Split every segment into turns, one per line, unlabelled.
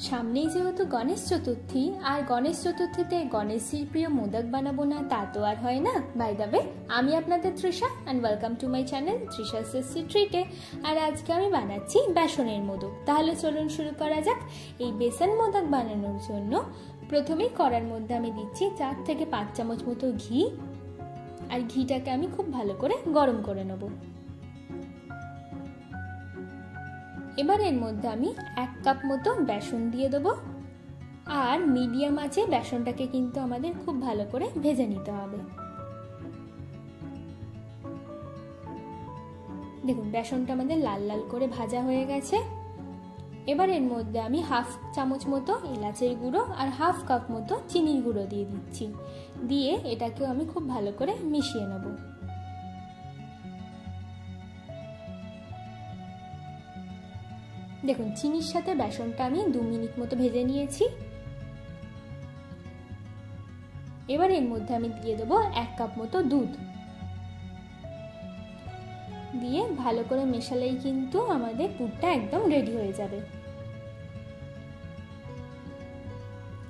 সামনেই যেহেতু গণেশ চতুর্থী, আর গণেশ চতুর্থীতে গণেশজির প্রিয় মোদক বানাবো না তা তো আর হয় না। বাই দ্য ওয়ে, আমি আপনাদের Trisha and welcome to my channel Trisha tasty ট্রিটে। আর আজকে আমি বানাচ্ছি বেসনের মোদক। তাহলে চলুন শুরু করা যাক। এই বেসন মোদক বানানোর জন্য প্রথমেই কড়ার মধ্যে আমি দিচ্ছি 4 থেকে 5 চামচ মতো ঘি, আর ঘিটাকে আমি খুব ভালো করে গরম করে নেব। এবার এর মধ্যে আমি 1 কাপ মতো বেসন দিয়ে দেবো, আর মিডিয়াম আঁচে বেসনটাকে কিন্তু আমাদের খুব ভালো করে ভেজে নিতে হবে। দেখুন বেসনটা আমাদের লাল লাল করে ভাজা হয়ে গেছে। এবার এর মধ্যে আমি 1/2 চামচ মতো এলাচের গুঁড়ো আর 1/2 কাপ মতো চিনির গুঁড়ো দিয়ে দিচ্ছি। দিয়ে এটাকেও আমি খুব ভালো করে মিশিয়ে নেব। দেখুন চিনির সাথে বেসনটা আমি 2 মিনিট মতো ভেজে নিয়েছি। এবার এর মধ্যে আমি দিয়ে দেবো 1 কাপ মতো দুধ। দিয়ে ভালো করে মেশালেই কিন্তু আমাদের পুরটা একদম রেডি হয়ে যাবে।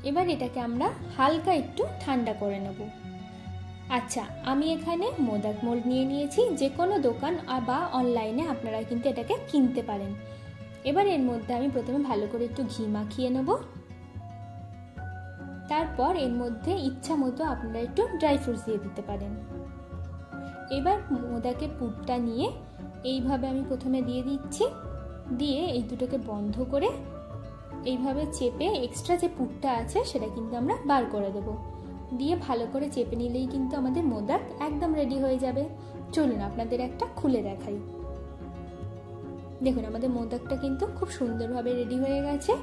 এবার এটাকে আমরা হালকা একটু ঠান্ডা করে নেব। আচ্ছা, আমি এখানে মোদক মোল্ড নিয়ে নিয়েছি, যে কোনো দোকান বা অনলাইনে আপনারা কিন্তু এটাকে কিনতে পারেন। এবার এর মধ্যে আমি প্রথমে ভালো করে একটু ঘি মাখিয়ে নেব। তারপর এর মধ্যে ইচ্ছা মতো আপনারা একটু ড্রাই ফ্রুটস দিয়ে দিতে পারেন। এবার মোদকের পুরটা নিয়ে এইভাবে আমি প্রথমে দিয়ে দিচ্ছি। দিয়ে এই দুটোকে বন্ধ করে এইভাবে চেপে এক্সট্রা যে পুরটা আছে সেটা কিন্তু আমরা বার করে দেব। দিয়ে ভালো করে চেপে নিলেই কিন্তু আমাদের মোদক একদম রেডি হয়ে যাবে। চলুন আপনাদের একটা খুলে দেখাই। দেখুন আমাদের মোদকটা কিন্তু খুব সুন্দরভাবে রেডি হয়ে গেছে।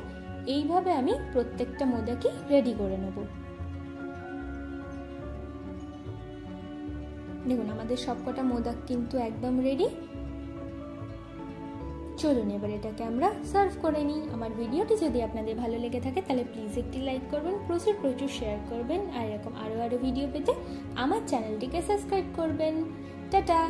এইভাবে আমি প্রত্যেকটা মোদকই রেডি করে নেব। দেখুন আমাদের সবকটা মোদক কিন্তু একদম রেডি। চলুন এবার এটাকে আমরা সার্ভ করে নিই। আমার ভিডিওটি যদি আপনাদের ভালো লেগে থাকে তাহলে প্লিজ একটি লাইক করবেন, প্রচুর প্রচুর শেয়ার করবেন, আর এরকম আরও ভিডিও পেতে আমার চ্যানেলটিকে সাবস্ক্রাইব করবেন। টাটা।